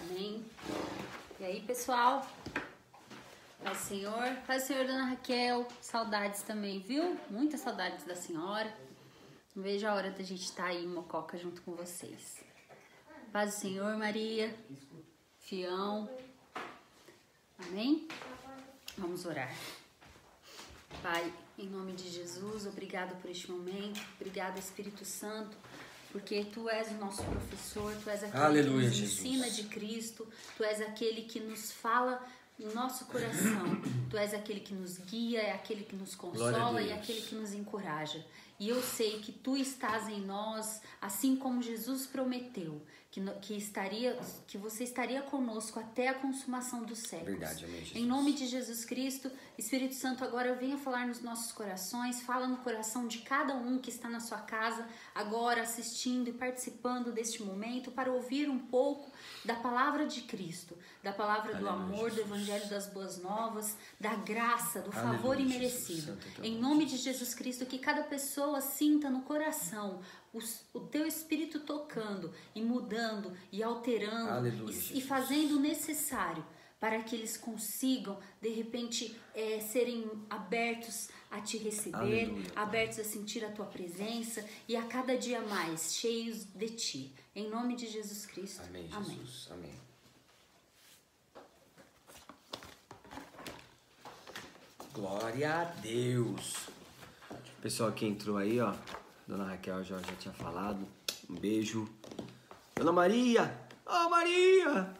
Amém. E aí, pessoal? Paz do Senhor, Dona Raquel. Saudades também, viu? Muitas saudades da senhora. Não vejo a hora da gente estar aí em Mococa junto com vocês. Paz do Senhor, Maria. Fião. Amém? Vamos orar. Pai, em nome de Jesus, obrigado por este momento. Obrigado, Espírito Santo, porque Tu és o nosso professor, Tu és aquele que nos ensina de Cristo, Tu és aquele que nos fala no nosso coração, Tu és aquele que nos guia, é aquele que nos consola e é aquele que nos encoraja. E eu sei que Tu estás em nós, assim como Jesus prometeu, que você estaria conosco até a consumação dos séculos. Verdade, amém, Jesus. Em nome de Jesus Cristo, Espírito Santo, agora venha falar nos nossos corações, fala no coração de cada um que está na sua casa, agora assistindo e participando deste momento, para ouvir um pouco da palavra de Cristo, da palavra do amor, do evangelho das boas novas, da graça, do favor imerecido. Em nome de Jesus Cristo, que cada pessoa sinta no coração o Teu Espírito tocando e mudando e alterando e fazendo o necessário para que eles consigam, de repente, serem abertos a Te receber, abertos a sentir a Tua presença e a cada dia mais cheios de Ti. Em nome de Jesus Cristo. Amém, Jesus. Amém. Glória a Deus. O pessoal que entrou aí, ó. Dona Raquel já tinha falado. Um beijo. Dona Maria. Ô, Maria.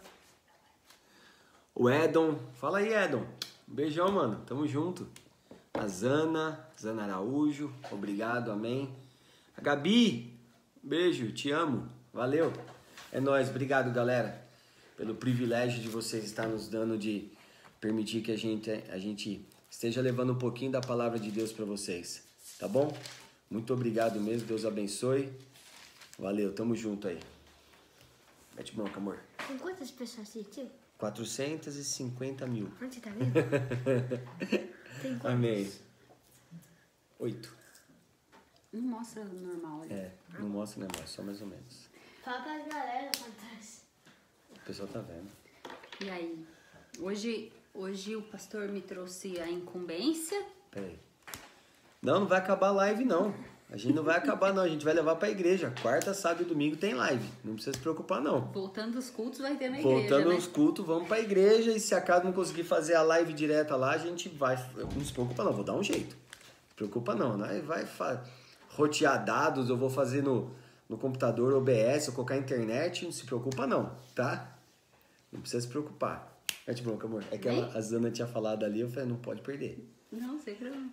O Edon. Fala aí, Edon. Um beijão, mano. Tamo junto. A Zana Araújo. Obrigado, amém. A Gabi. Beijo, te amo. Valeu. É nóis. Obrigado, galera, pelo privilégio de vocês estar nos dando, de permitir que a gente esteja levando um pouquinho da palavra de Deus para vocês. Tá bom? Muito obrigado mesmo. Deus abençoe. Valeu. Tamo junto aí. Mete bronca, amor. Com quantas pessoas assistiu? 450 mil. Onde você tá vendo? Tem quantos? Amém. 8. Não mostra normal ali. Não mostra, né, amor? Só mais ou menos. Fala pra galera quantas. O pessoal tá vendo. E aí? Hoje o pastor me trouxe a incumbência. Peraí. Não vai acabar a live, não. A gente não vai acabar, não. A gente vai levar pra igreja. Quarta, sábado e domingo tem live. Não precisa se preocupar, não. Voltando os cultos vai ter na igreja, Voltando né? aos cultos, vamos pra igreja. E se acaso não conseguir fazer a live direta lá, a gente vai... Não se preocupa, não. Vou dar um jeito. Não se preocupa, não. Vai rotear dados. Eu vou fazer no computador OBS, eu colocar internet. Não se preocupa, não. Tá? Não precisa se preocupar. Mete bronca, amor. É que a Zana tinha falado ali. Eu falei, não pode perder. Não, sem problema.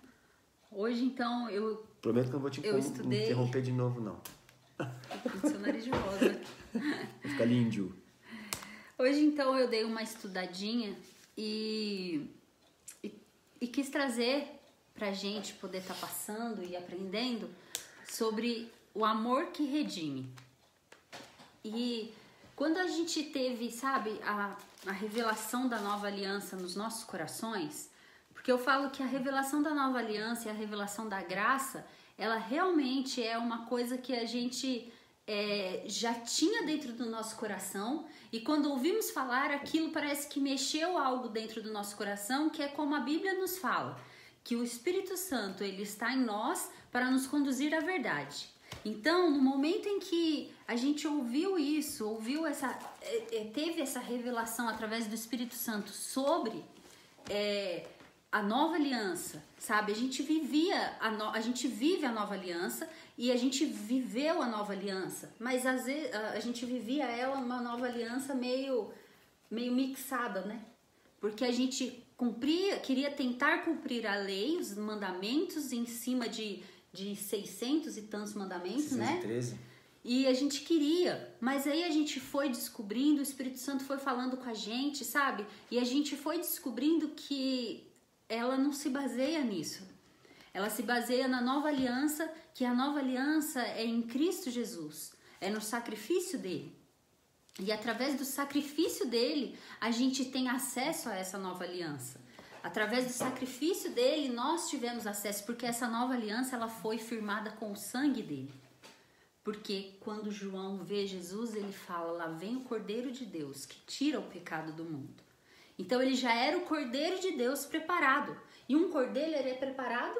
Hoje, então, eu... Prometo que não vou te interromper de novo, não. Seu nariz de rosa. Vai ficar lindo. Hoje, então, eu dei uma estudadinha e quis trazer pra gente poder estar passando e aprendendo sobre o amor que redime. E quando a gente teve, sabe, a revelação da nova aliança nos nossos corações... Porque eu falo que a revelação da nova aliança e a revelação da graça, ela realmente é uma coisa que a gente já tinha dentro do nosso coração. E quando ouvimos falar, aquilo parece que mexeu algo dentro do nosso coração, que é como a Bíblia nos fala, que o Espírito Santo, ele está em nós para nos conduzir à verdade. Então, no momento em que a gente ouviu isso, teve essa revelação através do Espírito Santo sobre... a nova aliança, sabe? A gente vive a nova aliança e a gente viveu a nova aliança, mas às vezes a gente vivia ela uma nova aliança meio mixada, né? Porque a gente queria tentar cumprir a lei, os mandamentos em cima de 600 e tantos mandamentos, 613. né? E a gente queria, mas aí a gente foi descobrindo, o Espírito Santo foi falando com a gente, sabe? E a gente foi descobrindo que ela não se baseia nisso. Ela se baseia na nova aliança, que a nova aliança é em Cristo Jesus. É no sacrifício dele. E através do sacrifício dele, a gente tem acesso a essa nova aliança. Através do sacrifício dele, nós tivemos acesso, porque essa nova aliança ela foi firmada com o sangue dele. Porque quando João vê Jesus, ele fala, lá vem o Cordeiro de Deus, que tira o pecado do mundo. Então ele já era o Cordeiro de Deus preparado. E um cordeiro ele é preparado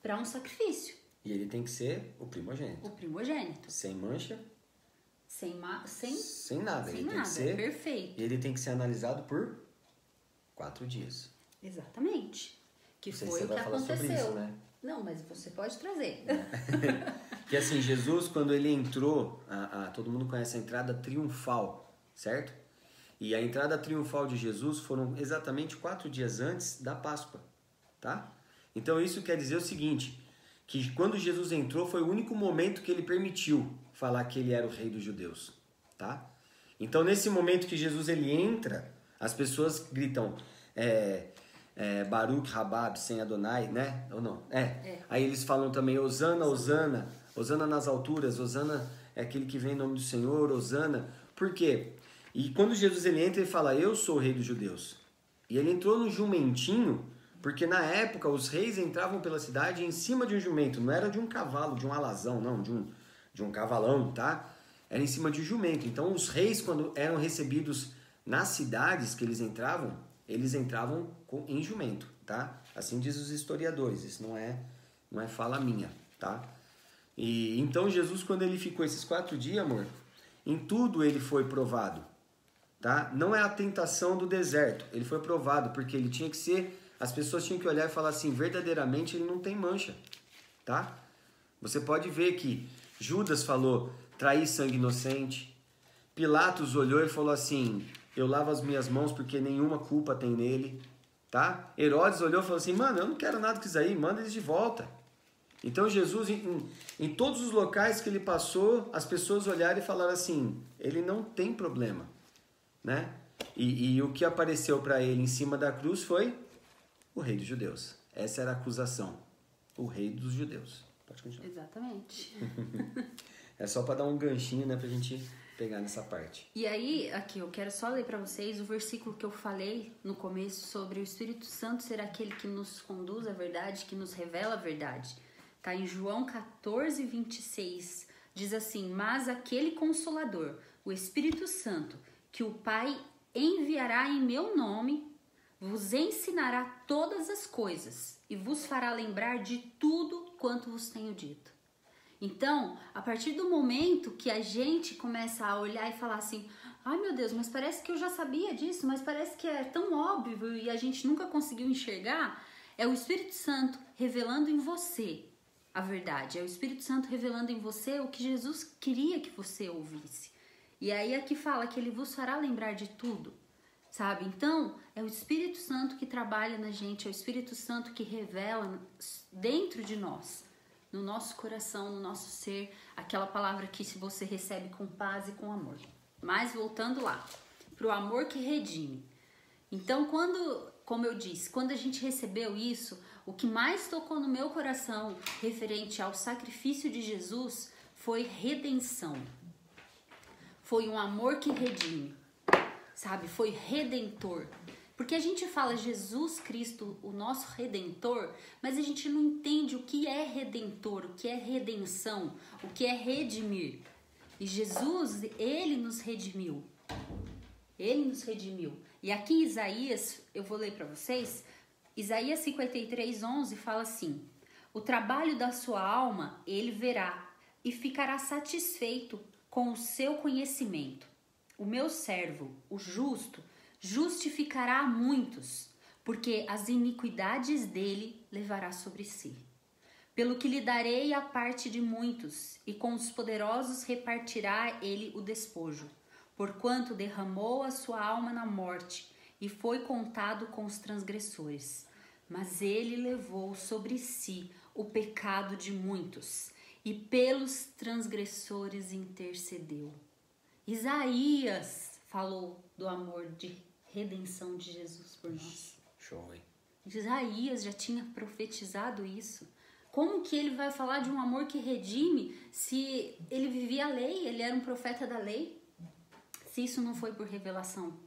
para um sacrifício. E ele tem que ser o primogênito. O primogênito. Sem mancha. Sem nada. Sem ele nada, tem que ser, perfeito. E ele tem que ser analisado por 4 dias. Exatamente. Que Não sei foi se o você que vai falar aconteceu. sobre isso, né? Não, mas você pode trazer. Que assim, Jesus, quando ele entrou, todo mundo conhece a entrada triunfal, certo? E a entrada triunfal de Jesus foram exatamente 4 dias antes da Páscoa, tá? Então isso quer dizer o seguinte, que quando Jesus entrou foi o único momento que ele permitiu falar que ele era o rei dos judeus, tá? Então nesse momento que Jesus ele entra, as pessoas gritam Baruch Rabab sem Adonai, né? Ou não? Aí eles falam também Hosana, Hosana, Hosana nas alturas, Hosana é aquele que vem em nome do Senhor, Hosana. Por quê? E quando Jesus ele entra, ele fala, eu sou o rei dos judeus. E ele entrou no jumentinho, porque na época os reis entravam pela cidade em cima de um jumento, não era de um cavalo, de um alazão, não, de um cavalão, tá? Era em cima de um jumento. Então os reis, quando eram recebidos nas cidades que eles entravam em jumento, tá? Assim diz os historiadores, isso não é fala minha, tá? E então Jesus, quando ele ficou esses 4 dias, amor, em tudo ele foi provado, tá? Não é a tentação do deserto, ele foi provado porque ele tinha que ser, as pessoas tinham que olhar e falar assim, verdadeiramente ele não tem mancha, tá? Você pode ver que Judas falou, trair sangue inocente. Pilatos olhou e falou assim, eu lavo as minhas mãos porque nenhuma culpa tem nele, tá? Herodes olhou e falou assim, mano, eu não quero nada com isso aí, manda eles de volta. Então Jesus, em todos os locais que ele passou, as pessoas olharam e falaram assim, ele não tem problema, né? E o que apareceu para ele em cima da cruz foi o rei dos judeus. Essa era a acusação, o rei dos judeus. Pode continuar. Exatamente. É só para dar um ganchinho, né, pra gente pegar nessa parte. E aí, aqui, eu quero só ler para vocês o versículo que eu falei no começo sobre o Espírito Santo ser aquele que nos conduz à verdade, que nos revela a verdade. Tá em João 14, 26. Diz assim, mas aquele Consolador, o Espírito Santo, que o Pai enviará em meu nome, vos ensinará todas as coisas e vos fará lembrar de tudo quanto vos tenho dito. Então, a partir do momento que a gente começa a olhar e falar assim, ai meu Deus, mas parece que eu já sabia disso, mas parece que é tão óbvio e a gente nunca conseguiu enxergar, é o Espírito Santo revelando em você a verdade, é o Espírito Santo revelando em você o que Jesus queria que você ouvisse. E aí aqui fala que ele vos fará lembrar de tudo, sabe? Então, é o Espírito Santo que trabalha na gente, é o Espírito Santo que revela dentro de nós, no nosso coração, no nosso ser, aquela palavra que você recebe com paz e com amor. Mas voltando lá, pro amor que redime. Então, como eu disse, quando a gente recebeu isso, o que mais tocou no meu coração referente ao sacrifício de Jesus foi redenção. Foi um amor que redime, sabe? Foi redentor. Porque a gente fala Jesus Cristo, o nosso Redentor, mas a gente não entende o que é redentor, o que é redenção, o que é redimir. E Jesus, ele nos redimiu. Ele nos redimiu. E aqui em Isaías, eu vou ler para vocês, Isaías 53:11 fala assim, o trabalho da sua alma ele verá e ficará satisfeito com o seu conhecimento. O meu servo, o justo, justificará a muitos, porque as iniquidades dele levará sobre si. Pelo que lhe darei a parte de muitos, e com os poderosos repartirá ele o despojo, porquanto derramou a sua alma na morte, e foi contado com os transgressores. Mas ele levou sobre si o pecado de muitos, e pelos transgressores intercedeu. Isaías falou do amor de redenção de Jesus por nós. Show, hein? Isaías já tinha profetizado isso. Como que ele vai falar de um amor que redime se ele vivia a lei, ele era um profeta da lei? Se isso não foi por revelação.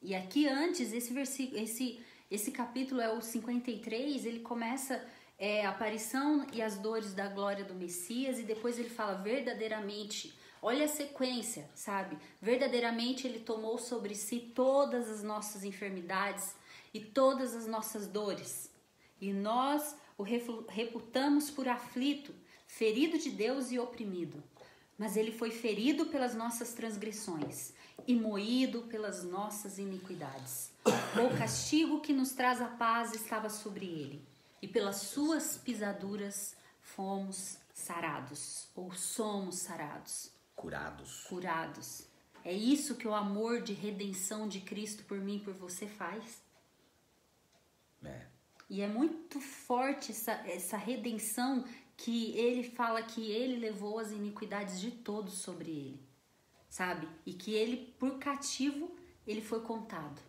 E aqui antes, esse capítulo é o 53, ele começa a aparição e as dores da glória do Messias, e depois ele fala verdadeiramente. Olha a sequência, sabe? Verdadeiramente ele tomou sobre si todas as nossas enfermidades e todas as nossas dores. E nós o reputamos por aflito, ferido de Deus e oprimido. Mas ele foi ferido pelas nossas transgressões e moído pelas nossas iniquidades. O castigo que nos traz a paz estava sobre ele, e pelas suas pisaduras fomos sarados, ou somos sarados. Curados. É isso que o amor de redenção de Cristo por mim e por você faz. E é muito forte essa redenção, que ele fala que ele levou as iniquidades de todos sobre ele, sabe? E que ele, por cativo, ele foi contado,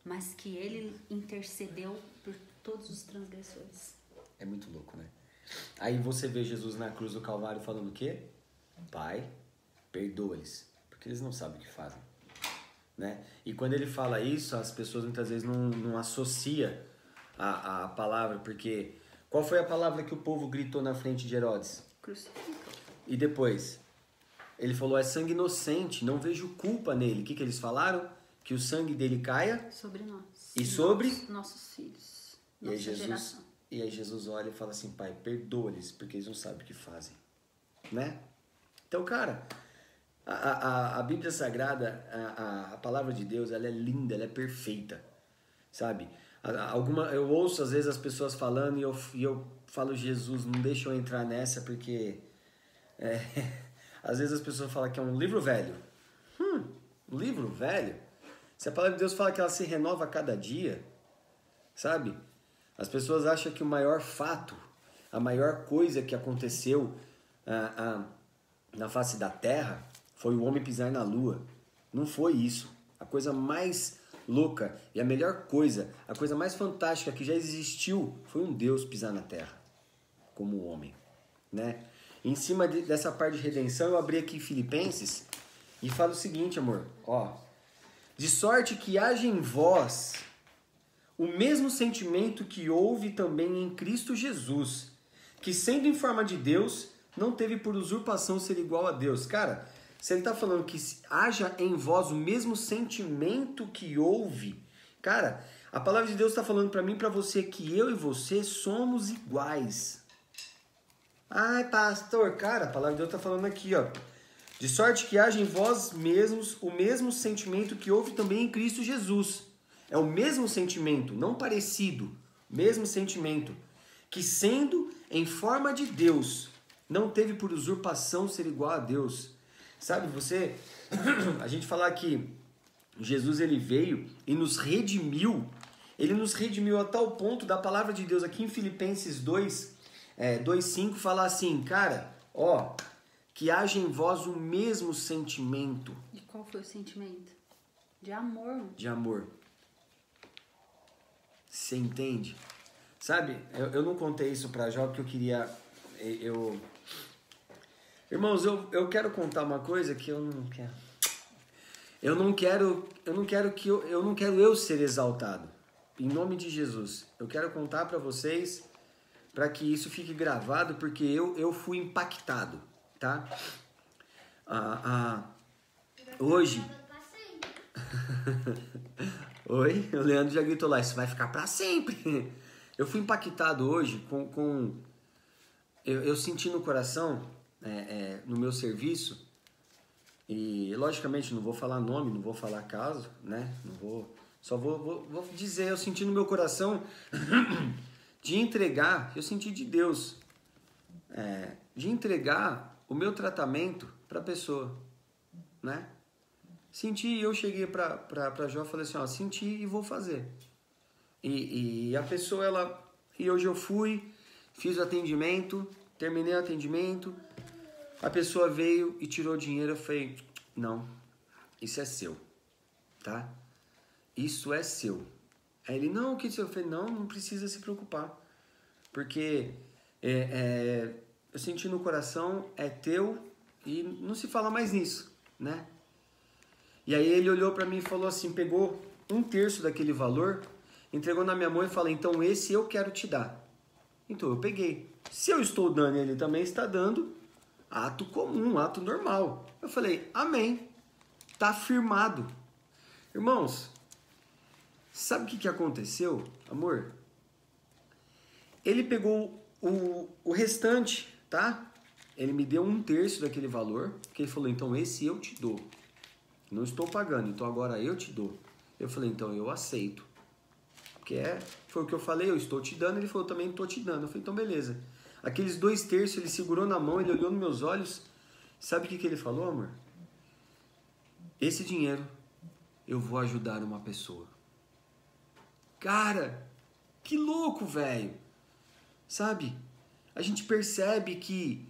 mas que ele intercedeu por todos os transgressores. É muito louco, né? Aí você vê Jesus na cruz do Calvário falando o quê? Pai, perdoa-lhes, porque eles não sabem o que fazem, né? E quando ele fala isso, as pessoas muitas vezes não associam a palavra, porque qual foi a palavra que o povo gritou na frente de Herodes? Crucifica. E depois? Ele falou, é sangue inocente, não vejo culpa nele. O que eles falaram? Que o sangue dele caia sobre nós. E sobre? Nossos filhos. E aí Jesus olha e fala assim, pai, perdoa-lhes, porque eles não sabem o que fazem. Né? Então, cara, a Bíblia Sagrada, a palavra de Deus, ela é linda, ela é perfeita. Sabe? Eu ouço às vezes as pessoas falando e eu falo, Jesus, não deixa eu entrar nessa, porque às vezes as pessoas falam que é um livro velho. Um livro velho? Se a palavra de Deus fala que ela se renova a cada dia, sabe? As pessoas acham que o maior fato, a maior coisa que aconteceu na face da terra foi o homem pisar na lua. Não foi isso. A coisa mais louca e a melhor coisa, a coisa mais fantástica que já existiu foi um Deus pisar na terra como homem, né? Em cima dessa parte de redenção, eu abri aqui Filipenses e falo o seguinte, amor, ó: de sorte que haja em vós o mesmo sentimento que houve também em Cristo Jesus, que sendo em forma de Deus, não teve por usurpação ser igual a Deus. Cara, se ele está falando que haja em vós o mesmo sentimento que houve, cara, a palavra de Deus está falando para mim e para você que eu e você somos iguais. Ai, pastor, cara, a palavra de Deus está falando aqui, ó. De sorte que haja em vós mesmos o mesmo sentimento que houve também em Cristo Jesus. É o mesmo sentimento, não parecido, mesmo sentimento, que sendo em forma de Deus, não teve por usurpação ser igual a Deus. Sabe, a gente falar que Jesus ele veio e nos redimiu, ele nos redimiu a tal ponto da palavra de Deus aqui em Filipenses 2:5 fala assim, cara, ó, que haja em vós o mesmo sentimento. E qual foi o sentimento? De amor. De amor. Você entende? Sabe, eu não contei isso pra Jó porque eu queria... Irmãos, eu quero contar uma coisa que eu não quero. Eu não quero eu ser exaltado. Em nome de Jesus. Eu quero contar para vocês, para que isso fique gravado, porque eu fui impactado, tá? Hoje... Oi? O Leandro já gritou lá, isso vai ficar para sempre. Eu fui impactado hoje com eu senti no coração, no meu serviço, e logicamente não vou falar nome, não vou falar caso, né? Não vou, só vou dizer, eu senti no meu coração de entregar, eu senti de Deus, de entregar o meu tratamento para a pessoa, né? Senti, eu cheguei pra Jó e falei assim, ó, senti e vou fazer. E a pessoa, e hoje eu fui, fiz o atendimento, terminei o atendimento, a pessoa veio e tirou o dinheiro, eu falei, não, isso é seu, tá? Isso é seu. Aí ele, não, o que isso? Eu falei, não precisa se preocupar, porque eu senti no coração, é teu e não se fala mais nisso, né? E aí ele olhou pra mim e falou assim, pegou 1/3 daquele valor, entregou na minha mão e falou, então esse eu quero te dar. Então eu peguei. Se eu estou dando e ele também está dando, ato comum, ato normal. Eu falei, amém. Tá firmado. Irmãos, sabe o que aconteceu, amor? Ele pegou o restante, tá? Ele me deu 1/3 daquele valor, porque ele falou, então esse eu te dou. Não estou pagando, então agora eu te dou. Eu falei, então eu aceito. Porque foi o que eu falei, eu estou te dando, ele falou, também estou te dando. Eu falei, então beleza. Aqueles 2/3 ele segurou na mão, ele olhou nos meus olhos. Sabe o que ele falou, amor? Esse dinheiro eu vou ajudar uma pessoa. Cara, que louco, velho. Sabe? A gente percebe que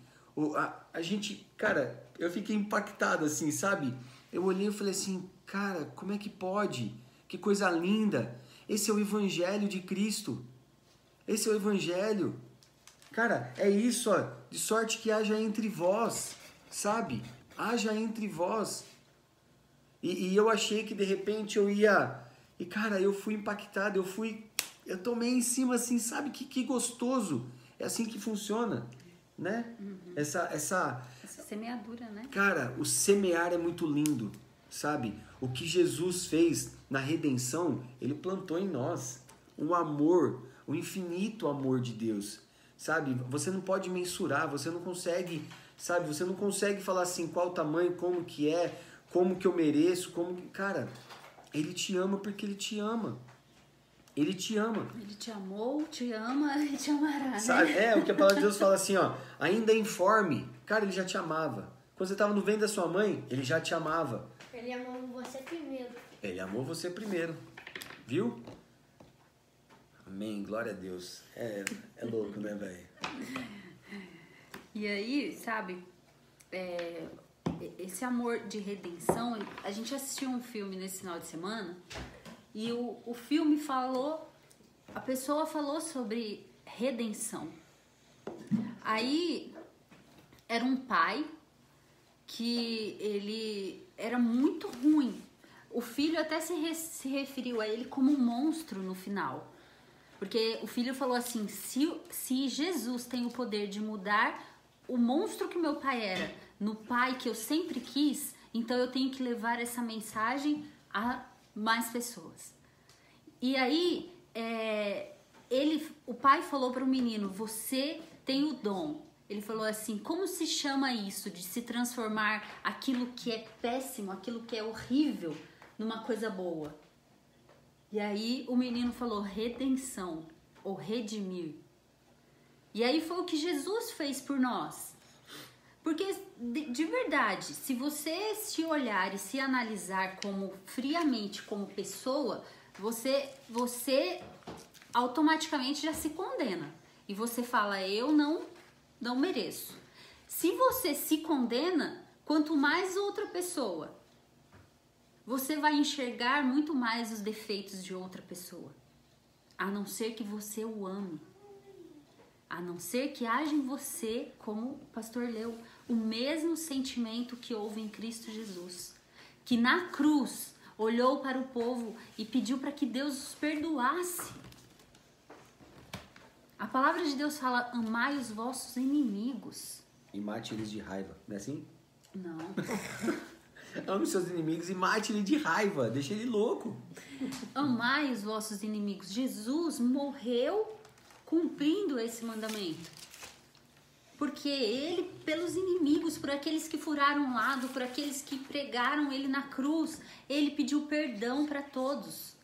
a gente, cara, eu fiquei impactado assim, sabe? Eu olhei e falei assim, cara, como é que pode? Que coisa linda. Esse é o Evangelho de Cristo. Esse é o Evangelho. Cara, é isso, ó. De sorte que haja entre vós, sabe? Haja entre vós. E eu achei que de repente eu ia... E cara, eu fui impactado, eu tomei em cima assim, sabe? Que gostoso. É assim que funciona, né? Uhum. Essa semeadura, né? Cara, o semear é muito lindo, sabe? O que Jesus fez na redenção, ele plantou em nós um amor, o infinito amor de Deus, sabe? Você não pode mensurar, você não consegue, sabe? Você não consegue falar assim, qual o tamanho, como que é, como que eu mereço, cara, ele te ama porque ele te ama. Ele te ama. Ele te amou, te ama e te amará, sabe? né? O que a palavra de Deus fala assim, ó, ainda informe, cara, ele já te amava. Quando você estava no ventre da sua mãe, ele já te amava. Ele amou você primeiro. Ele amou você primeiro. Viu? Amém, glória a Deus. É louco, né, velho? E aí, sabe, esse amor de redenção, a gente assistiu um filme nesse final de semana e o filme a pessoa falou sobre redenção. Aí era um pai que ele era muito ruim. O filho até se referiu a ele como um monstro no final. Porque o filho falou assim, se Jesus tem o poder de mudar o monstro que meu pai era no pai que eu sempre quis, então eu tenho que levar essa mensagem a mais pessoas. E aí, o pai falou para o menino, você tem o dom. Ele falou assim, como se chama isso de se transformar aquilo que é péssimo, aquilo que é horrível, numa coisa boa? E aí o menino falou redenção, ou redimir. E aí foi o que Jesus fez por nós. Porque, de verdade, se você se olhar e se analisar friamente como pessoa, você automaticamente já se condena. E você fala, eu não mereço. Se você se condena, quanto mais outra pessoa, você vai enxergar muito mais os defeitos de outra pessoa. A não ser que você o ame. A não ser que haja em você, como o pastor leu, o mesmo sentimento que houve em Cristo Jesus. Que na cruz olhou para o povo e pediu para que Deus os perdoasse. A palavra de Deus fala, amai os vossos inimigos. E mate eles de raiva, não é assim? Não. Ame seus inimigos e mate ele de raiva, deixa ele louco. Amai os vossos inimigos. Jesus morreu cumprindo esse mandamento. Porque ele, pelos inimigos, por aqueles que furaram o lado, por aqueles que pregaram ele na cruz, ele pediu perdão para todos.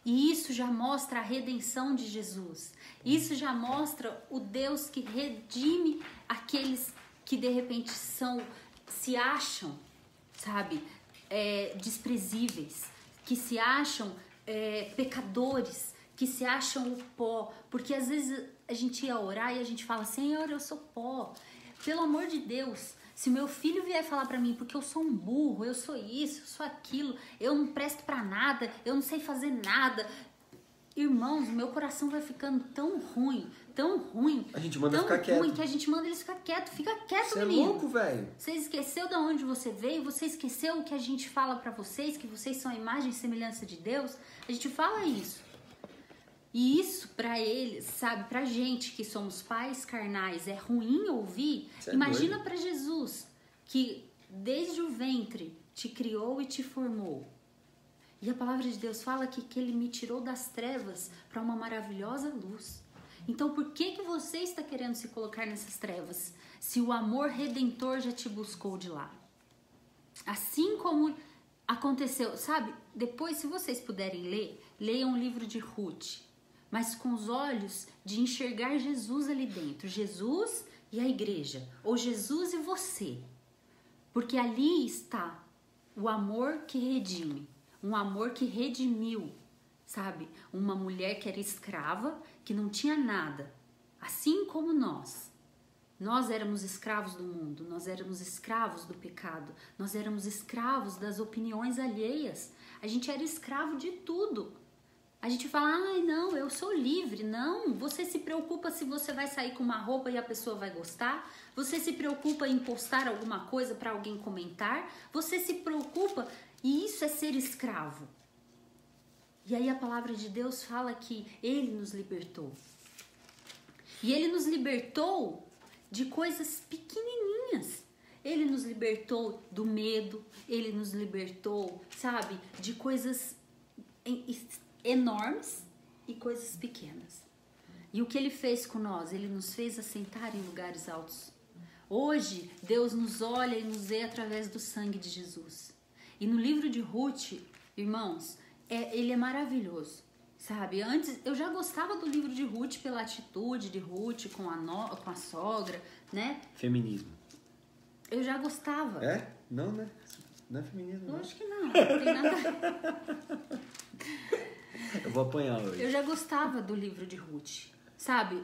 E isso já mostra a redenção de Jesus. Isso já mostra o Deus que redime aqueles que de repente se acham, sabe, desprezíveis, que se acham pecadores, que se acham o pó. Porque às vezes a gente ia orar e a gente fala, Senhor, eu sou pó. Pelo amor de Deus, se meu filho vier falar pra mim, porque eu sou um burro, eu sou isso, eu sou aquilo, eu não presto pra nada, eu não sei fazer nada. Irmãos, meu coração vai ficando tão ruim, a gente manda tão ficar quieto. ruim que a gente manda eles ficar quieto. Fica quieto, Você menino. é louco, velho. Você esqueceu de onde você veio? Você esqueceu o que a gente fala pra vocês? Que vocês são a imagem e semelhança de Deus? A gente fala isso. E isso pra eles, sabe, pra gente que somos pais carnais, é ruim ouvir. Imagina pra Jesus, que desde o ventre te criou e te formou. E a palavra de Deus fala que ele me tirou das trevas para uma maravilhosa luz. Então por que você está querendo se colocar nessas trevas, se o amor redentor já te buscou de lá? Assim como aconteceu, sabe? Depois, se vocês puderem ler, leiam o livro de Ruth, mas com os olhos de enxergar Jesus ali dentro, Jesus e a igreja, ou Jesus e você, porque ali está o amor que redime, um amor que redimiu, sabe? Uma mulher que era escrava, que não tinha nada, assim como nós. Nós éramos escravos do mundo, nós éramos escravos do pecado, nós éramos escravos das opiniões alheias, a gente era escravo de tudo. A gente fala, ai não, eu sou livre. Não, você se preocupa se você vai sair com uma roupa e a pessoa vai gostar, você se preocupa em postar alguma coisa para alguém comentar, você se preocupa, e isso é ser escravo. E aí a palavra de Deus fala que Ele nos libertou. E Ele nos libertou de coisas pequenininhas. Ele nos libertou do medo, Ele nos libertou, sabe, de coisas enormes e coisas pequenas. E o que Ele fez com nós? Ele nos fez assentar em lugares altos. Hoje, Deus nos olha e nos vê através do sangue de Jesus. E no livro de Ruth, irmãos, ele é maravilhoso. Sabe, antes eu já gostava do livro de Ruth pela atitude de Ruth com a sogra, né? Feminismo. Eu já gostava. É? Não, né? Não é feminismo. Eu acho que não tem nada. Eu vou apanhar hoje. Eu já gostava do livro de Ruth, sabe?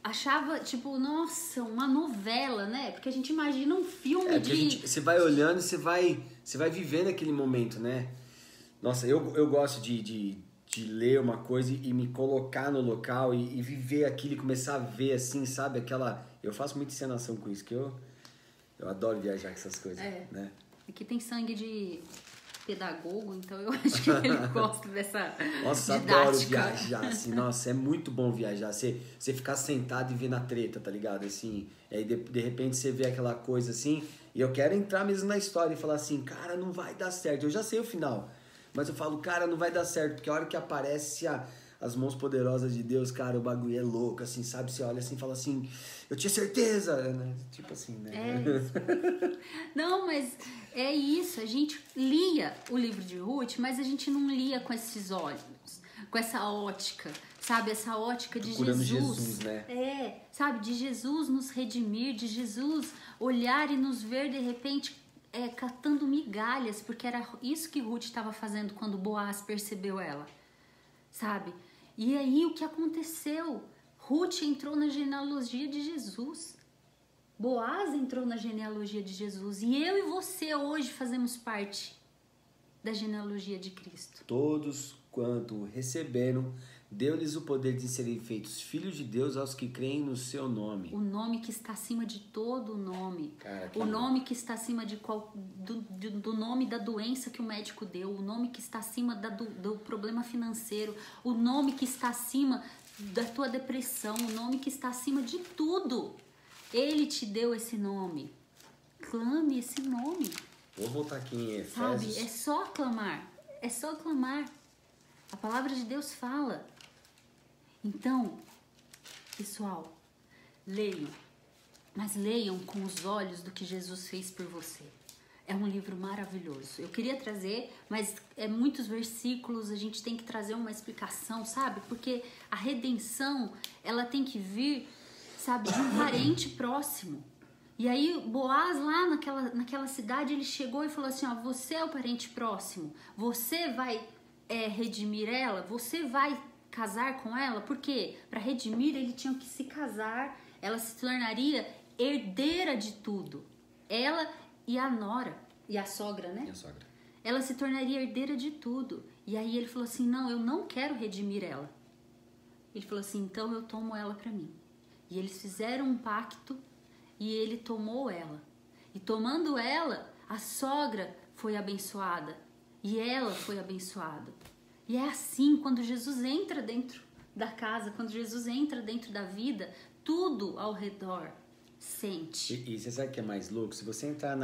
Achava, tipo, nossa, uma novela, né? Porque a gente imagina um filme você vai olhando, você vai vivendo aquele momento, né? Nossa, eu gosto de ler uma coisa e me colocar no local e viver aquilo e começar a ver assim, sabe? Eu faço muita encenação com isso, que eu adoro viajar com essas coisas, né? Aqui tem sangue de pedagogo, então eu acho que ele gosta dessa nossa, didática. Adoro viajar, assim, nossa, é muito bom viajar, você ficar sentado e ver na treta, tá ligado? Assim, aí de repente você vê aquela coisa assim, e eu quero entrar mesmo na história e falar assim, cara, não vai dar certo, eu já sei o final. Mas eu falo, cara, não vai dar certo, porque a hora que aparece as mãos poderosas de Deus, cara, o bagulho é louco, assim, sabe? Você olha assim e fala assim, eu tinha certeza, né? Tipo assim, né? É isso. Não, mas é isso, a gente lia o livro de Ruth, mas a gente não lia com esses olhos, com essa ótica, sabe? Essa ótica de procurando Jesus, né? Sabe? De Jesus nos redimir, de Jesus olhar e nos ver, de repente, catando migalhas, porque era isso que Ruth estava fazendo quando Boaz percebeu ela, sabe? E aí o que aconteceu? Ruth entrou na genealogia de Jesus, Boaz entrou na genealogia de Jesus, e eu e você hoje fazemos parte da genealogia de Cristo. Todos quanto receberam, deu-lhes o poder de serem feitos filhos de Deus aos que creem no seu nome. O nome que está acima de todo o nome. Cara, o nome que está acima do nome da doença que o médico deu. O nome que está acima do problema financeiro. O nome que está acima da tua depressão. O nome que está acima de tudo. Ele te deu esse nome. Clame esse nome. Vou voltar aqui em Efésios. Sabe? É só clamar. É só clamar. A palavra de Deus fala. Então, pessoal, leiam, mas leiam com os olhos do que Jesus fez por você. É um livro maravilhoso. Eu queria trazer, mas muitos versículos, a gente tem que trazer uma explicação, sabe? Porque a redenção, ela tem que vir, sabe, de um parente próximo. E aí, Boaz, lá naquela cidade, ele chegou e falou assim, ó, você é o parente próximo, você vai redimir ela, você vai casar com ela, porque para redimir ele tinha que se casar, ela se tornaria herdeira de tudo, ela e a nora, e a sogra, né? E a sogra. Ela se tornaria herdeira de tudo, e aí ele falou assim, não, eu não quero redimir ela. Ele falou assim, então eu tomo ela para mim. E eles fizeram um pacto, e ele tomou ela, e tomando ela, a sogra foi abençoada, e ela foi abençoada. E é assim, quando Jesus entra dentro da casa, quando Jesus entra dentro da vida, tudo ao redor sente. E você sabe o que é mais louco? Se você entrar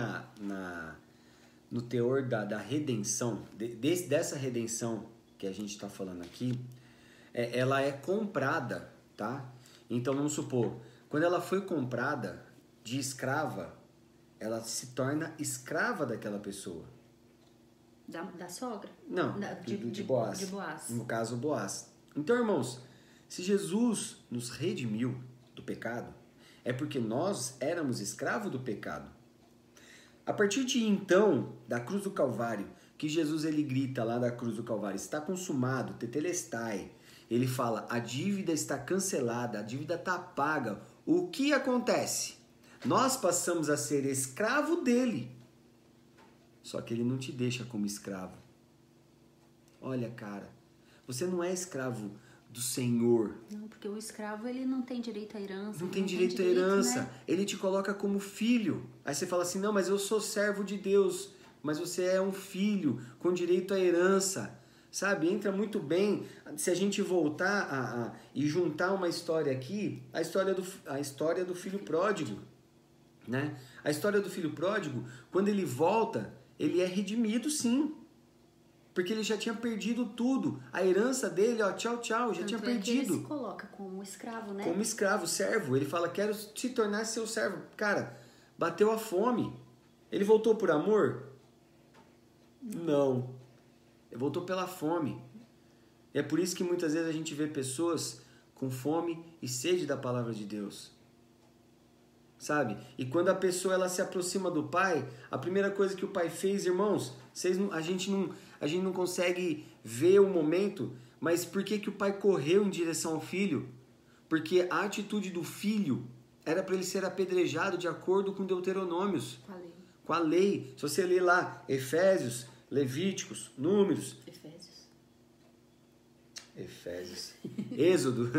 no teor da redenção, dessa redenção que a gente está falando aqui, ela é comprada, tá? Então vamos supor, quando ela foi comprada de escrava, ela se torna escrava daquela pessoa. Da sogra? Não, de Boaz. De Boaz. No caso, Boaz. Então, irmãos, se Jesus nos redimiu do pecado, é porque nós éramos escravos do pecado. A partir de então, da cruz do Calvário, que Jesus ele grita lá da cruz do Calvário, está consumado, tetelestai. Ele fala, a dívida está cancelada, a dívida está paga. O que acontece? Nós passamos a ser escravo dele. Só que ele não te deixa como escravo. Olha, cara, você não é escravo do Senhor. Não, porque o escravo ele não tem direito à herança. Não tem direito à herança. Né? Ele te coloca como filho. Aí você fala assim, não, mas eu sou servo de Deus. Mas você é um filho com direito à herança. Sabe? Entra muito bem. Se a gente voltar e juntar uma história aqui, a história do filho pródigo. Né? A história do filho pródigo, quando ele volta, ele é redimido sim. Porque ele já tinha perdido tudo. A herança dele, ó, tchau, tchau, já tinha perdido. Ele se coloca como escravo, né? Como escravo, servo. Ele fala, quero se tornar seu servo. Cara, bateu a fome. Ele voltou por amor? Não. Ele voltou pela fome. É por isso que muitas vezes a gente vê pessoas com fome e sede da palavra de Deus. Sabe? E quando a pessoa ela se aproxima do pai, a primeira coisa que o pai fez, irmãos, a gente não consegue ver o momento, mas por que o pai correu em direção ao filho? Porque a atitude do filho era para ele ser apedrejado de acordo com Deuteronômios, com a lei. Se você ler lá Efésios, Levíticos, Números, Êxodo,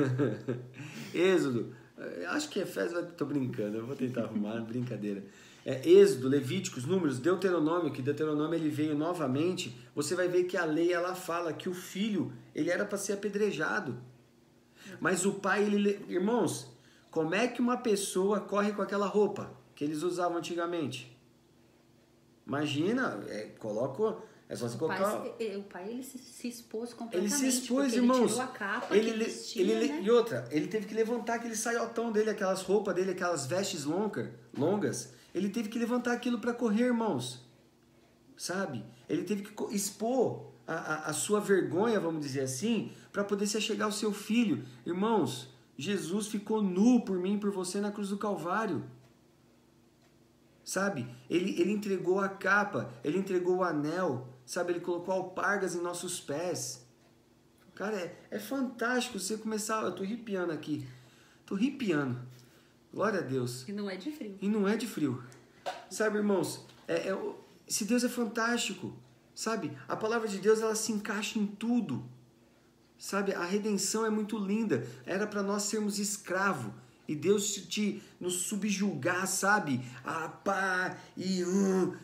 acho que Efésios, tô brincando, eu vou tentar arrumar, brincadeira. Êxodo, Levíticos, Números, Deuteronômio, que Deuteronômio ele veio novamente, você vai ver que a lei ela fala que o filho, ele era para ser apedrejado. Mas o pai, irmãos, como é que uma pessoa corre com aquela roupa que eles usavam antigamente? Imagina, é só você colocar... O pai ele se expôs completamente. Ele se expôs, irmãos. Ele tirou a capa que vestia, né? E outra, ele teve que levantar aquele saiotão dele, aquelas roupas dele, aquelas vestes longas. Ele teve que levantar aquilo para correr, irmãos. Sabe? Ele teve que expor a sua vergonha, vamos dizer assim, para poder se achegar ao seu filho. Irmãos, Jesus ficou nu por mim e por você na cruz do Calvário. Sabe? Ele entregou a capa, ele entregou o anel, sabe? Ele colocou alpargas em nossos pés. Cara, é fantástico você começar... Eu tô arrepiando aqui. Tô arrepiando. Glória a Deus. E não é de frio. E não é de frio. Sabe, irmãos? Esse Deus é fantástico. Sabe? A palavra de Deus, ela se encaixa em tudo. Sabe? A redenção é muito linda. Era para nós sermos escravos. E Deus nos subjugar, sabe?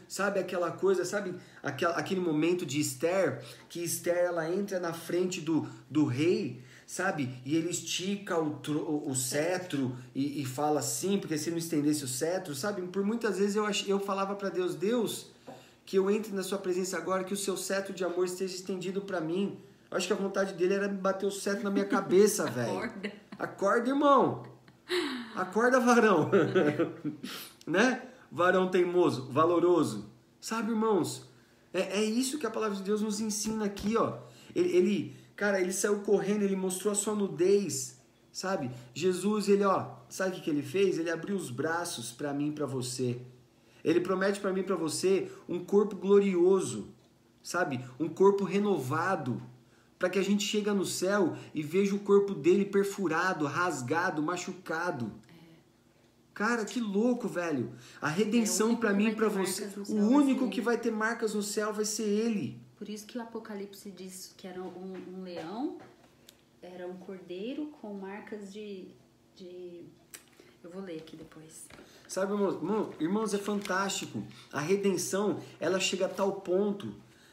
Sabe aquela coisa, sabe? Aquele momento de Esther, que Esther ela entra na frente do rei, sabe? E ele estica o cetro e fala assim, porque se não estendesse o cetro, sabe? Por muitas vezes eu falava para Deus, Deus, que eu entre na sua presença agora, que o seu cetro de amor esteja estendido para mim. Eu acho que a vontade dele era bater o cetro na minha cabeça, velho. Acorda, irmão. Acorda, varão. Né? Varão teimoso, valoroso. Sabe, irmãos? É isso que a palavra de Deus nos ensina aqui, ó. Ele saiu correndo, ele mostrou a sua nudez, sabe? Jesus, sabe o que ele fez? Ele abriu os braços para mim e para você. Ele promete para mim e para você um corpo glorioso, sabe? Um corpo renovado, para que a gente chegue no céu e veja o corpo dele perfurado, rasgado, machucado. Cara, que louco, velho. A redenção para mim e para você, o único que vai ter marcas no céu vai ser ele. Por isso que o Apocalipse diz que era um leão, era um cordeiro com marcas de... Eu vou ler aqui depois. Sabe, irmãos, é fantástico. A redenção, ela chega a tal ponto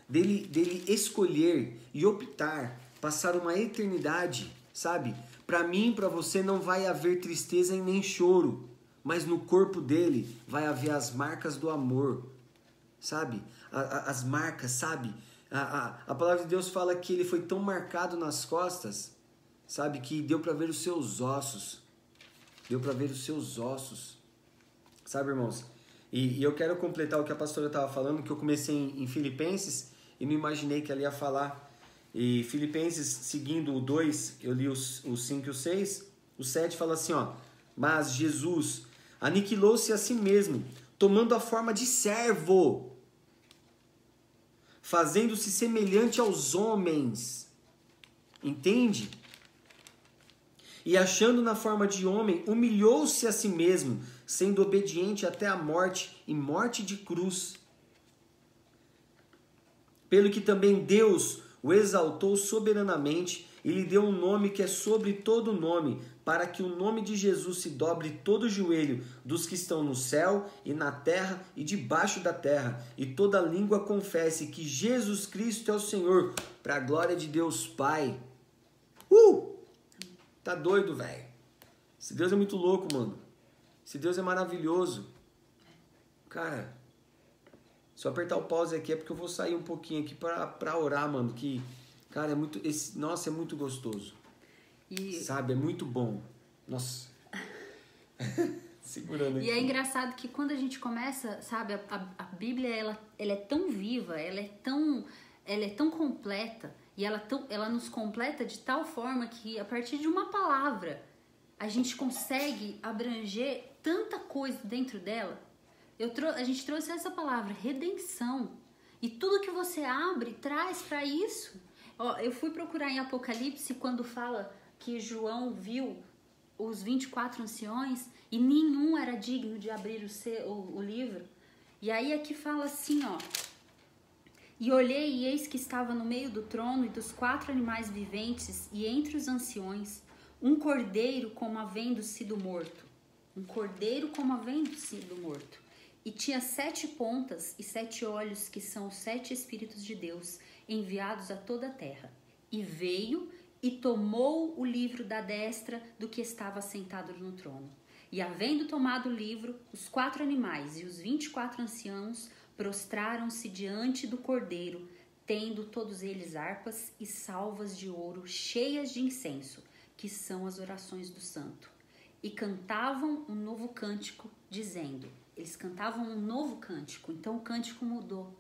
dele escolher e optar, passar uma eternidade, sabe? Para mim, para você não vai haver tristeza e nem choro, mas no corpo dele vai haver as marcas do amor, sabe? As marcas, sabe? A palavra de Deus fala que ele foi tão marcado nas costas, sabe? Que deu para ver os seus ossos. Deu para ver os seus ossos. Sabe, irmãos? E eu quero completar o que a pastora estava falando, que eu comecei em Filipenses e não imaginei que ela ia falar. E Filipenses, seguindo o 2, eu li os 5 e o 6, o 7 fala assim, ó: mas Jesus aniquilou-se a si mesmo, tomando a forma de servo, fazendo-se semelhante aos homens. Entende? E achando na forma de homem, humilhou-se a si mesmo, sendo obediente até a morte, e morte de cruz. Pelo que também Deus o exaltou soberanamente e lhe deu um nome que é sobre todo nome, para que o nome de Jesus se dobre todo o joelho dos que estão no céu e na terra e debaixo da terra, e toda língua confesse que Jesus Cristo é o Senhor, para a glória de Deus Pai. Tá doido, velho? Esse Deus é muito louco, mano. Esse Deus é maravilhoso. Cara, se eu apertar o pause aqui é porque eu vou sair um pouquinho aqui pra orar, mano. Que, cara, é muito... nossa, é muito gostoso. Sabe, é muito bom. Nossa. Segurando aqui. E é engraçado que quando a gente começa, sabe, a Bíblia, ela é tão viva, ela é tão completa, e ela nos completa de tal forma que a partir de uma palavra a gente consegue abranger tanta coisa dentro dela. A gente trouxe essa palavra, redenção. E tudo que você abre traz para isso. Ó, eu fui procurar em Apocalipse quando fala que João viu os 24 anciões e nenhum era digno de abrir o livro. E aí aqui fala assim, ó: e olhei e eis que estava no meio do trono e dos 4 animais viventes e entre os anciões um cordeiro como havendo sido morto. Um cordeiro como havendo sido morto. E tinha 7 pontas e 7 olhos, que são os 7 Espíritos de Deus, enviados a toda a terra. E veio e tomou o livro da destra do que estava sentado no trono. E havendo tomado o livro, os 4 animais e os 24 anciãos prostraram-se diante do cordeiro, tendo todos eles harpas e salvas de ouro cheias de incenso, que são as orações do santo. E cantavam um novo cântico, dizendo... Eles cantavam um novo cântico, então o cântico mudou.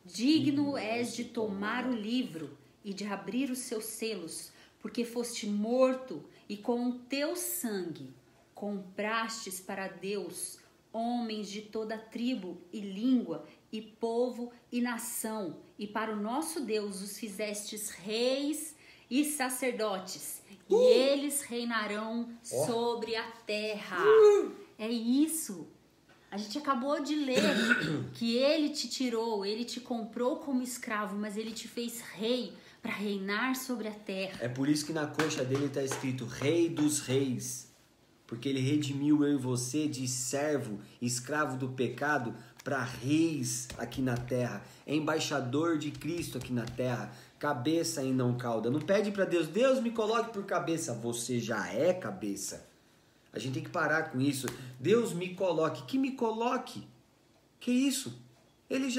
Digno és de tomar o livro e de abrir os seus selos, porque foste morto e com o teu sangue comprastes para Deus homens de toda tribo e língua e povo e nação, e para o nosso Deus os fizestes reis e sacerdotes, e eles reinarão sobre a terra. É isso. A gente acabou de ler que ele te tirou, ele te comprou como escravo, mas ele te fez rei para reinar sobre a terra. É por isso que na coxa dele está escrito Rei dos Reis. Porque ele redimiu eu e você de servo, escravo do pecado, para reis aqui na terra. É embaixador de Cristo aqui na terra. Cabeça e não cauda. Não pede para Deus, Deus me coloque por cabeça. Você já é cabeça. A gente tem que parar com isso. Deus me coloque. Que me coloque? Que isso? Ele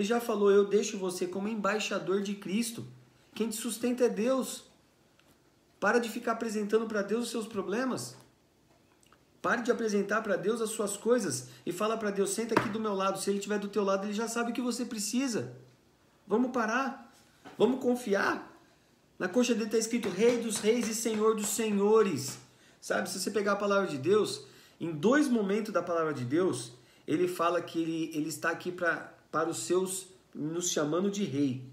já falou, eu deixo você como embaixador de Cristo. Quem te sustenta é Deus. Para de ficar apresentando para Deus os seus problemas. Pare de apresentar para Deus as suas coisas e fala para Deus, senta aqui do meu lado. Se ele estiver do teu lado, ele já sabe o que você precisa. Vamos parar. Vamos confiar. Na coxa dele está escrito Rei dos Reis e Senhor dos Senhores. Sabe, se você pegar a palavra de Deus, em 2 momentos da palavra de Deus, ele fala que ele está aqui para os seus, nos chamando de rei.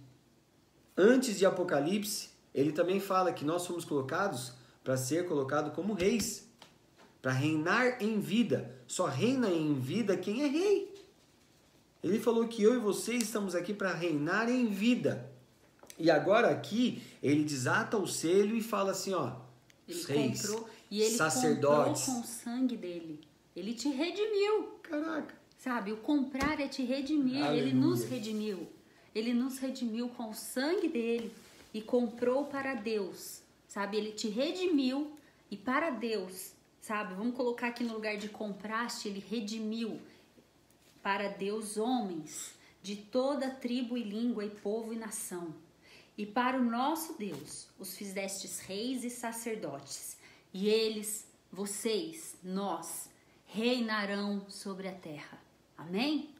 Antes de Apocalipse, ele também fala que nós fomos colocados para ser colocado como reis, para reinar em vida. Só reina em vida quem é rei. Ele falou que eu e você estamos aqui para reinar em vida. E agora aqui, ele desata o selho e fala assim, ó, ele reis, comprou, e ele sacerdotes. comprou com o sangue dele. Ele te redimiu. Caraca. Sabe, o comprar é te redimir. Aleluia. Ele nos redimiu. Ele nos redimiu com o sangue dele e comprou para Deus sabe? Ele te redimiu e para Deus, sabe? Vamos colocar aqui no lugar de contraste, ele redimiu para Deus homens de toda tribo e língua e povo e nação. E para o nosso Deus os fizestes reis e sacerdotes. E eles, vocês, nós, reinarão sobre a terra. Amém?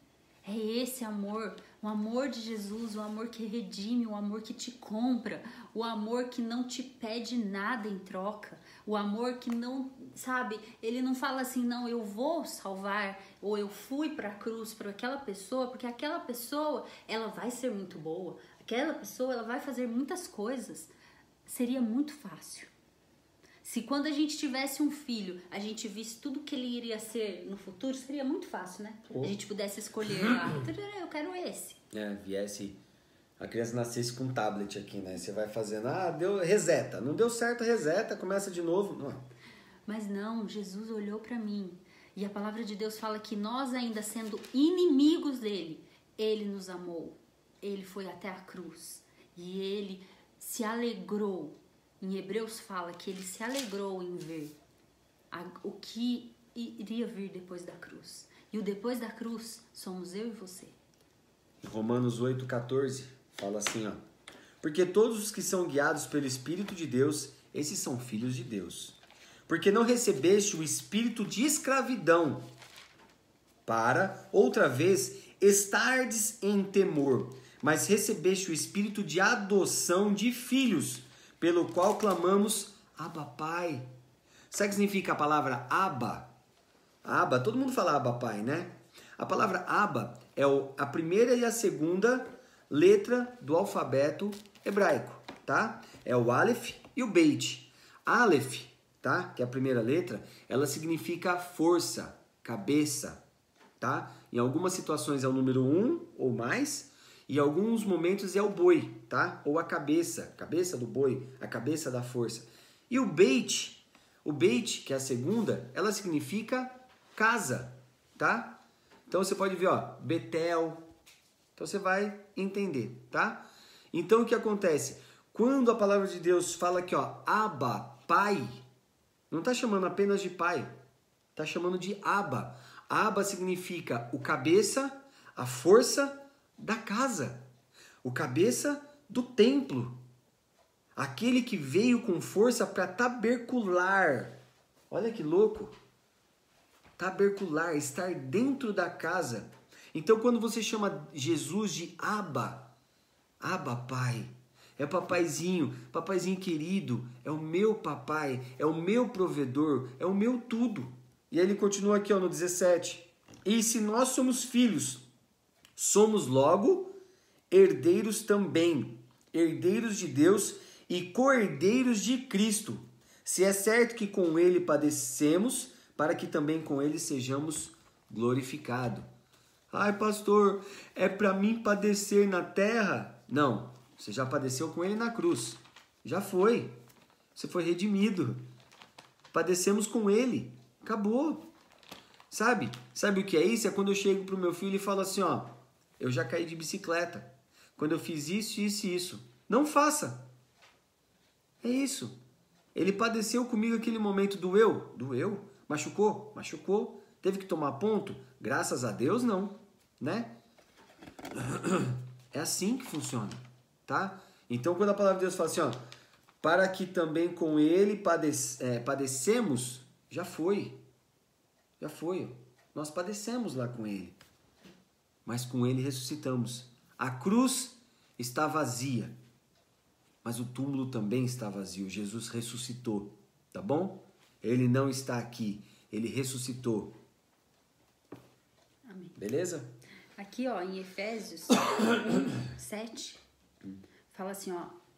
É esse amor, o amor de Jesus, o amor que redime, o amor que te compra, o amor que não te pede nada em troca, o amor que não, sabe, ele não fala assim, não, eu vou salvar, ou eu fui para a cruz para aquela pessoa, porque aquela pessoa, ela vai ser muito boa, aquela pessoa, ela vai fazer muitas coisas. Seria muito fácil. Se quando a gente tivesse um filho, a gente visse tudo que ele iria ser no futuro, seria muito fácil, né? A gente pudesse escolher lá, eu quero esse. Viesse, a criança nascesse com um tablet aqui, né? Você vai fazendo, deu, reseta. Não deu certo, reseta, começa de novo. Não. Mas não, Jesus olhou para mim. E a palavra de Deus fala que nós ainda sendo inimigos dele, ele nos amou. Ele foi até a cruz. E ele se alegrou. Em Hebreus fala que ele se alegrou em ver o que iria vir depois da cruz. E o depois da cruz somos eu e você. Romanos 8,14 fala assim, porque todos os que são guiados pelo Espírito de Deus, esses são filhos de Deus. Porque não recebeste o espírito de escravidão, para, outra vez, estardes em temor, mas recebeste o espírito de adoção de filhos, pelo qual clamamos, Abba, Pai. Sabe o que significa a palavra Abba? Abba, todo mundo fala Abba, Pai, né? A palavra Abba é a primeira e a segunda letra do alfabeto hebraico, tá? É o Aleph e o Beit. Aleph, tá? Que é a primeira letra, ela significa força, cabeça, tá? Em algumas situações é o número 1 ou mais, e em alguns momentos é o boi, tá? Ou a cabeça do boi, a cabeça da força. E o Beit, que é a segunda, ela significa casa, tá? Então você pode ver, Betel. Então você vai entender, tá? Então o que acontece? Quando a palavra de Deus fala aqui, Abba, Pai, não está chamando apenas de pai, está chamando de Abba. Abba significa o cabeça, a força da casa, o cabeça do templo, aquele que veio com força para tabercular. Olha que louco! Tabercular, estar dentro da casa. Então quando você chama Jesus de Abba, Abba Pai, é papaizinho querido, é o meu papai, é o meu provedor, é o meu tudo. E aí ele continua aqui no 17. E se nós somos filhos, somos logo herdeiros também, herdeiros de Deus e co-herdeiros de Cristo. Se é certo que com ele padecemos, para que também com ele sejamos glorificados. Ai, pastor, é para mim padecer na terra? Não, você já padeceu com ele na cruz. Já foi. Você foi redimido. Padecemos com ele. Acabou. Sabe o que é isso? É quando eu chego pro meu filho e falo assim, eu já caí de bicicleta. Quando eu fiz isso, isso e isso. Não faça. É isso. Ele padeceu comigo aquele momento, doeu? Doeu. Machucou? Machucou. Teve que tomar ponto? Graças a Deus, não. Né? É assim que funciona. Tá? Então, quando a palavra de Deus fala assim, para que também com ele padecemos, já foi. Já foi. Nós padecemos lá com ele. Mas com ele ressuscitamos. A cruz está vazia. Mas o túmulo também está vazio. Jesus ressuscitou. Tá bom? Ele não está aqui. Ele ressuscitou. Amém. Beleza? Aqui, em Efésios 7, fala assim,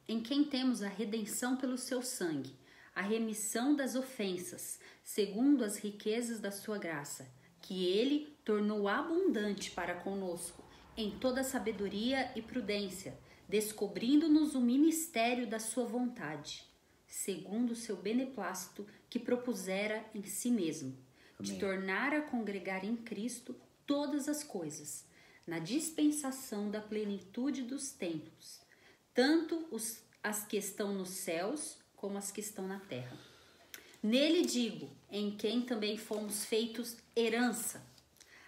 em quem temos a redenção pelo seu sangue, a remissão das ofensas, segundo as riquezas da sua graça, que ele tornou abundante para conosco, em toda sabedoria e prudência, descobrindo-nos o ministério da sua vontade, segundo o seu beneplácito que propusera em si mesmo, de tornar a congregar em Cristo todas as coisas, na dispensação da plenitude dos tempos, tanto as que estão nos céus como as que estão na terra. Nele digo, em quem também fomos feitos herança,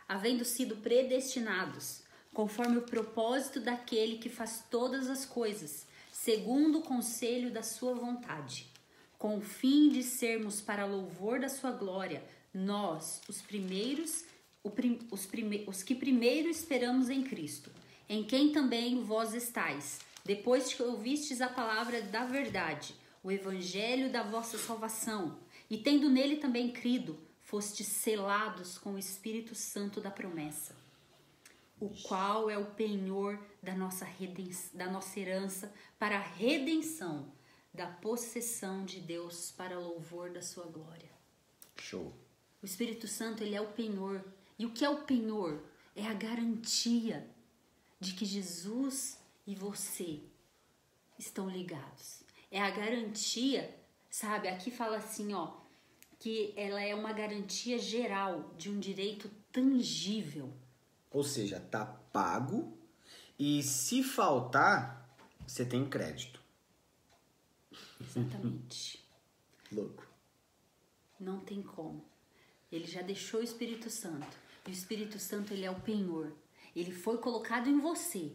havendo sido predestinados, conforme o propósito daquele que faz todas as coisas, segundo o conselho da sua vontade, com o fim de sermos para louvor da sua glória, nós, os que primeiro esperamos em Cristo, em quem também vós estáis, depois que ouvistes a palavra da verdade, o evangelho da vossa salvação, e tendo nele também crido, fostes selados com o Espírito Santo da promessa, o qual é o penhor da nossa herança para a redenção da possessão de Deus para louvor da sua glória. Show. O Espírito Santo, ele é o penhor. E o que é o penhor? É a garantia de que Jesus e você estão ligados. É a garantia, sabe? Aqui fala assim, ó, que ela é uma garantia geral de um direito tangível. Ou seja, tá pago e se faltar, você tem crédito. Exatamente. Louco. Não tem como. Ele já deixou o Espírito Santo. E o Espírito Santo, ele é o penhor. Ele foi colocado em você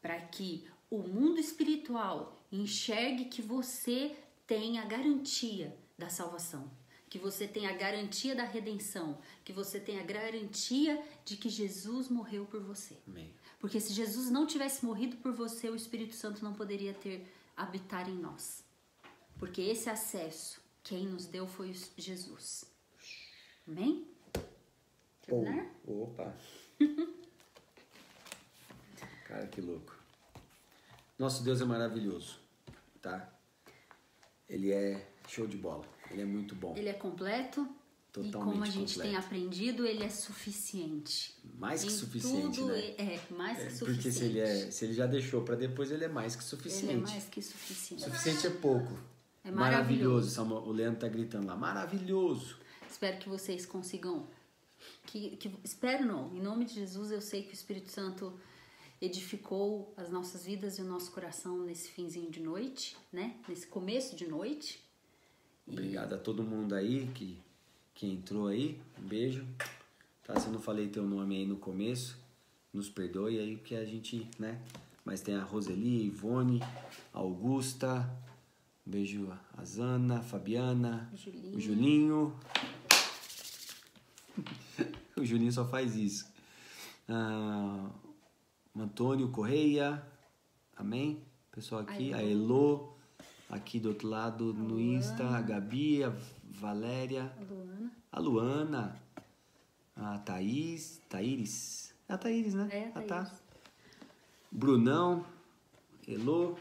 para que o mundo espiritual enxergue que você tem a garantia da salvação, que você tem a garantia da redenção, que você tem a garantia de que Jesus morreu por você. Amém. Porque se Jesus não tivesse morrido por você, o Espírito Santo não poderia habitar em nós. Porque esse acesso, quem nos deu foi Jesus. Amém? Terminar? Opa. Cara, que louco. Nosso Deus é maravilhoso, tá? Ele é show de bola. Ele é muito bom. Ele é completo. Totalmente e como a gente completo. tem aprendido, ele é suficiente. Mais que Em suficiente, tudo, né? Mais que suficiente. Porque se ele já deixou para depois, ele é mais que suficiente. Ele é mais que suficiente. Suficiente é pouco. É maravilhoso. Samuel. O Leandro tá gritando lá. Maravilhoso. Espero que vocês consigam. Espero não. Em nome de Jesus, eu sei que o Espírito Santo edificou as nossas vidas e o nosso coração nesse finzinho de noite, né? Nesse começo de noite. Obrigado a todo mundo aí que entrou aí. Um beijo. Tá, se eu não falei teu nome aí no começo, nos perdoe aí, porque a gente, né? Mas tem a Roseli, a Ivone, a Augusta. Um beijo a Zana, a Fabiana, o Julinho. O Julinho só faz isso. O Antônio Correia. Amém? Pessoal aqui. A Elô. Aqui do outro lado no Insta. A Gabi, a Valéria. A Luana. A Thaís. Thaíris. É a Thaíris, né? É a Thaíris. Tá. Brunão. Elô.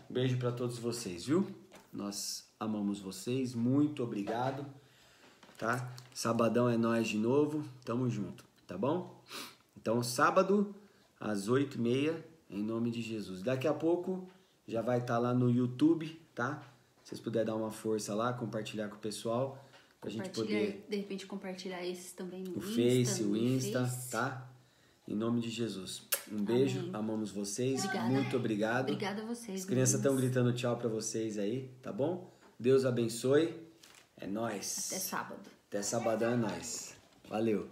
Beijo pra todos vocês, viu? Nós amamos vocês. Muito obrigado. Tá? Sabadão é nós de novo. Tamo junto, tá bom? Então, sábado, às 8h30, em nome de Jesus. Daqui a pouco já vai estar lá no YouTube, tá? Se vocês puderem dar uma força lá, compartilhar com o pessoal, pra gente poder... De repente, compartilhar esses também no o Insta. Face, o Insta, tá? Em nome de Jesus. Um beijo, Amém. amamos vocês. Obrigada. Muito obrigado. Obrigada a vocês. As crianças estão meninos. gritando tchau pra vocês aí, tá bom? Deus abençoe. É nóis. Até sábado. Até sabadão é nóis. Valeu.